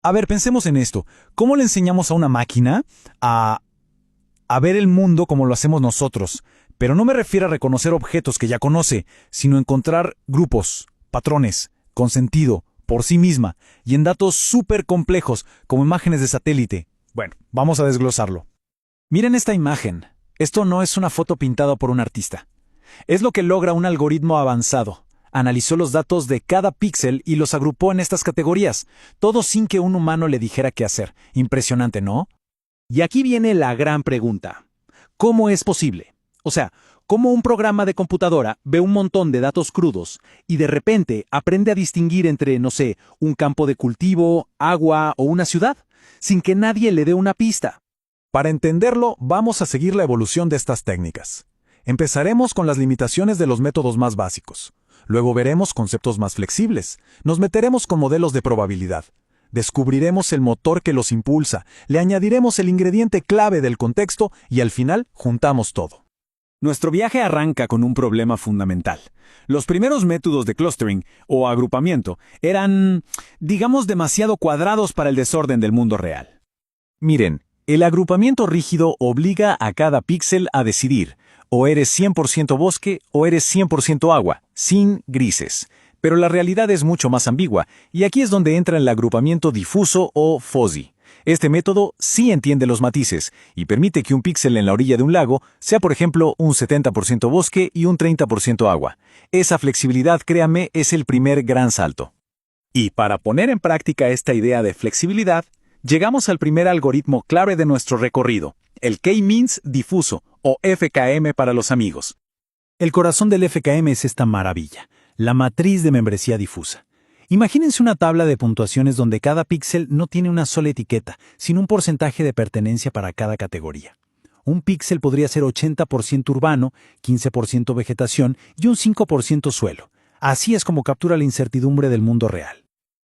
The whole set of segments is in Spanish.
A ver, pensemos en esto. ¿Cómo le enseñamos a una máquina a, a ver el mundo como lo hacemos nosotros? Pero no me refiero a reconocer objetos que ya conoce, sino encontrar grupos, patrones, con sentido, por sí misma, y en datos súper complejos, como imágenes de satélite. Bueno, vamos a desglosarlo. Miren esta imagen. Esto no es una foto pintada por un artista. Es lo que logra un algoritmo avanzado. Analizó los datos de cada píxel y los agrupó en estas categorías, todo sin que un humano le dijera qué hacer. Impresionante, ¿no? Y aquí viene la gran pregunta. ¿Cómo es posible? O sea, ¿cómo un programa de computadora ve un montón de datos crudos y de repente aprende a distinguir entre, no sé, un campo de cultivo, agua o una ciudad, sin que nadie le dé una pista? Para entenderlo, vamos a seguir la evolución de estas técnicas. Empezaremos con las limitaciones de los métodos más básicos. Luego veremos conceptos más flexibles. Nos meteremos con modelos de probabilidad. Descubriremos el motor que los impulsa, le añadiremos el ingrediente clave del contexto y al final juntamos todo. Nuestro viaje arranca con un problema fundamental. Los primeros métodos de clustering o agrupamiento eran, digamos, demasiado cuadrados para el desorden del mundo real. Miren, el agrupamiento rígido obliga a cada píxel a decidir, o eres 100% bosque o eres 100% agua, sin grises. Pero la realidad es mucho más ambigua, y aquí es donde entra el agrupamiento difuso o fuzzy. Este método sí entiende los matices y permite que un píxel en la orilla de un lago sea, por ejemplo, un 70% bosque y un 30% agua. Esa flexibilidad, créanme, es el primer gran salto. Y para poner en práctica esta idea de flexibilidad, llegamos al primer algoritmo clave de nuestro recorrido, el K-means difuso, o FKM para los amigos. El corazón del FKM es esta maravilla, la matriz de membresía difusa. Imagínense una tabla de puntuaciones donde cada píxel no tiene una sola etiqueta, sino un porcentaje de pertenencia para cada categoría. Un píxel podría ser 80% urbano, 15% vegetación y un 5% suelo. Así es como captura la incertidumbre del mundo real.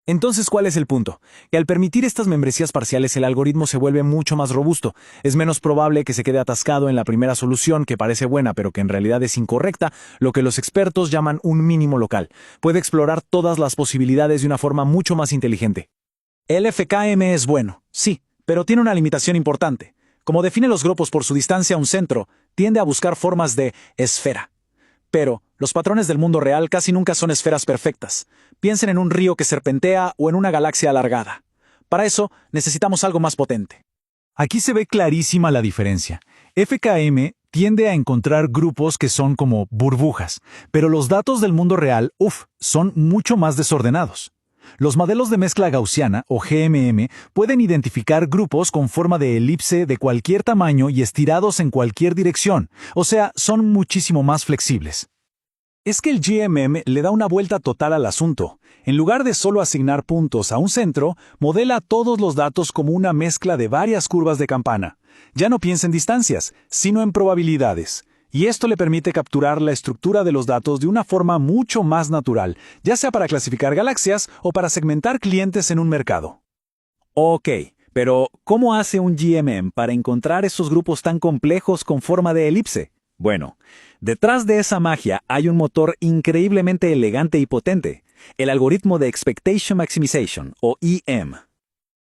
Entonces, ¿cuál es el punto? Que al permitir estas membresías parciales el algoritmo se vuelve mucho más robusto. Es menos probable que se quede atascado en la primera solución que parece buena pero que en realidad es incorrecta, lo que los expertos llaman un mínimo local. Puede explorar todas las posibilidades de una forma mucho más inteligente. El FKM es bueno, sí, pero tiene una limitación importante. Como define los grupos por su distancia a un centro, tiende a buscar formas de esfera. Pero los patrones del mundo real casi nunca son esferas perfectas. Piensen en un río que serpentea o en una galaxia alargada. Para eso, necesitamos algo más potente. Aquí se ve clarísima la diferencia. FKM tiende a encontrar grupos que son como burbujas, pero los datos del mundo real, son mucho más desordenados. Los modelos de mezcla gaussiana, o GMM, pueden identificar grupos con forma de elipse de cualquier tamaño y estirados en cualquier dirección, o sea, son muchísimo más flexibles. Es que el GMM le da una vuelta total al asunto. En lugar de solo asignar puntos a un centro, modela todos los datos como una mezcla de varias curvas de campana. Ya no piensa en distancias, sino en probabilidades. Y esto le permite capturar la estructura de los datos de una forma mucho más natural, ya sea para clasificar galaxias o para segmentar clientes en un mercado. Ok, pero ¿cómo hace un GMM para encontrar esos grupos tan complejos con forma de elipse? Bueno, detrás de esa magia hay un motor increíblemente elegante y potente, el algoritmo de Expectation Maximization, o EM.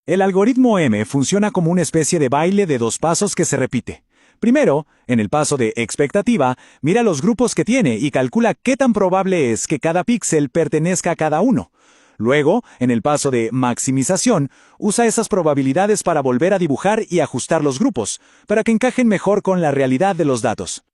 El algoritmo M funciona como una especie de baile de dos pasos que se repite. Primero, en el paso de expectativa, mira los grupos que tiene y calcula qué tan probable es que cada píxel pertenezca a cada uno. Luego, en el paso de maximización, usa esas probabilidades para volver a dibujar y ajustar los grupos, para que encajen mejor con la realidad de los datos.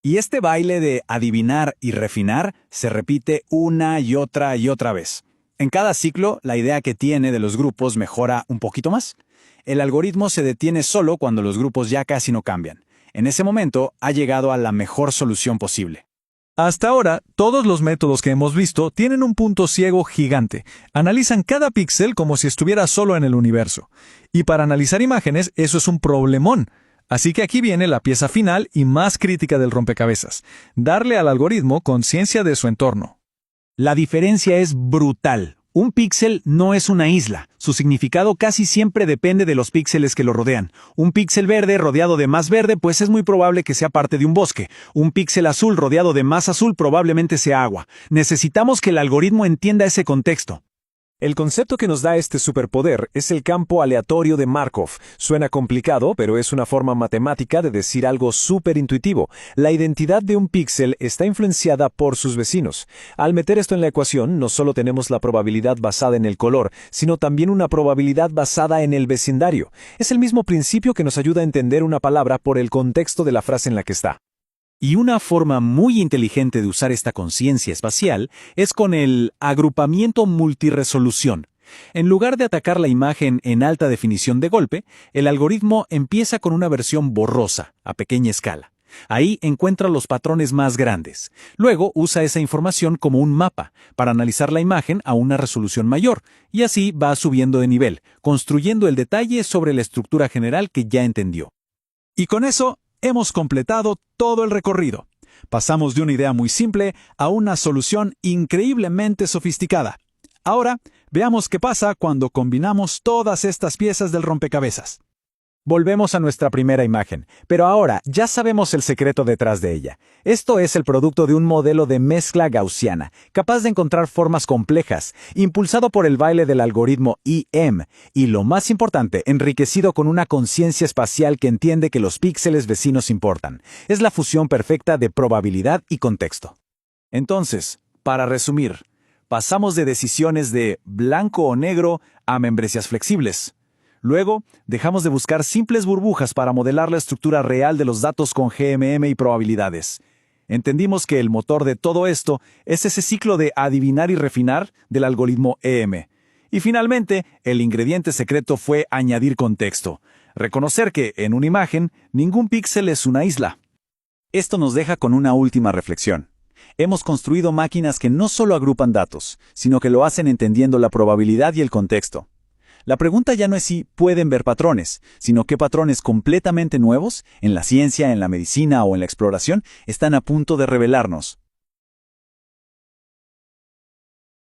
Y este baile de adivinar y refinar se repite una y otra vez. En cada ciclo, la idea que tiene de los grupos mejora un poquito más. El algoritmo se detiene solo cuando los grupos ya casi no cambian. En ese momento, ha llegado a la mejor solución posible. Hasta ahora, todos los métodos que hemos visto tienen un punto ciego gigante. Analizan cada píxel como si estuviera solo en el universo. Y para analizar imágenes, eso es un problemón. Así que aquí viene la pieza final y más crítica del rompecabezas: darle al algoritmo conciencia de su entorno. La diferencia es brutal. Un píxel no es una isla. Su significado casi siempre depende de los píxeles que lo rodean. Un píxel verde rodeado de más verde, pues es muy probable que sea parte de un bosque. Un píxel azul rodeado de más azul probablemente sea agua. Necesitamos que el algoritmo entienda ese contexto. El concepto que nos da este superpoder es el campo aleatorio de Markov. Suena complicado, pero es una forma matemática de decir algo súper intuitivo. La identidad de un píxel está influenciada por sus vecinos. Al meter esto en la ecuación, no solo tenemos la probabilidad basada en el color, sino también una probabilidad basada en el vecindario. Es el mismo principio que nos ayuda a entender una palabra por el contexto de la frase en la que está. Y una forma muy inteligente de usar esta conciencia espacial es con el agrupamiento multiresolución. En lugar de atacar la imagen en alta definición de golpe, el algoritmo empieza con una versión borrosa, a pequeña escala. Ahí encuentra los patrones más grandes. Luego usa esa información como un mapa para analizar la imagen a una resolución mayor, y así va subiendo de nivel, construyendo el detalle sobre la estructura general que ya entendió. Y con eso, hemos completado todo el recorrido. Pasamos de una idea muy simple a una solución increíblemente sofisticada. Ahora, veamos qué pasa cuando combinamos todas estas piezas del rompecabezas. Volvemos a nuestra primera imagen, pero ahora ya sabemos el secreto detrás de ella. Esto es el producto de un modelo de mezcla gaussiana, capaz de encontrar formas complejas, impulsado por el baile del algoritmo EM, y lo más importante, enriquecido con una conciencia espacial que entiende que los píxeles vecinos importan. Es la fusión perfecta de probabilidad y contexto. Entonces, para resumir, pasamos de decisiones de blanco o negro a membresías flexibles. Luego, dejamos de buscar simples burbujas para modelar la estructura real de los datos con GMM y probabilidades. Entendimos que el motor de todo esto es ese ciclo de adivinar y refinar del algoritmo EM. Y finalmente, el ingrediente secreto fue añadir contexto. Reconocer que, en una imagen, ningún píxel es una isla. Esto nos deja con una última reflexión. Hemos construido máquinas que no solo agrupan datos, sino que lo hacen entendiendo la probabilidad y el contexto. La pregunta ya no es si pueden ver patrones, sino qué patrones completamente nuevos, en la ciencia, en la medicina o en la exploración, están a punto de revelarnos.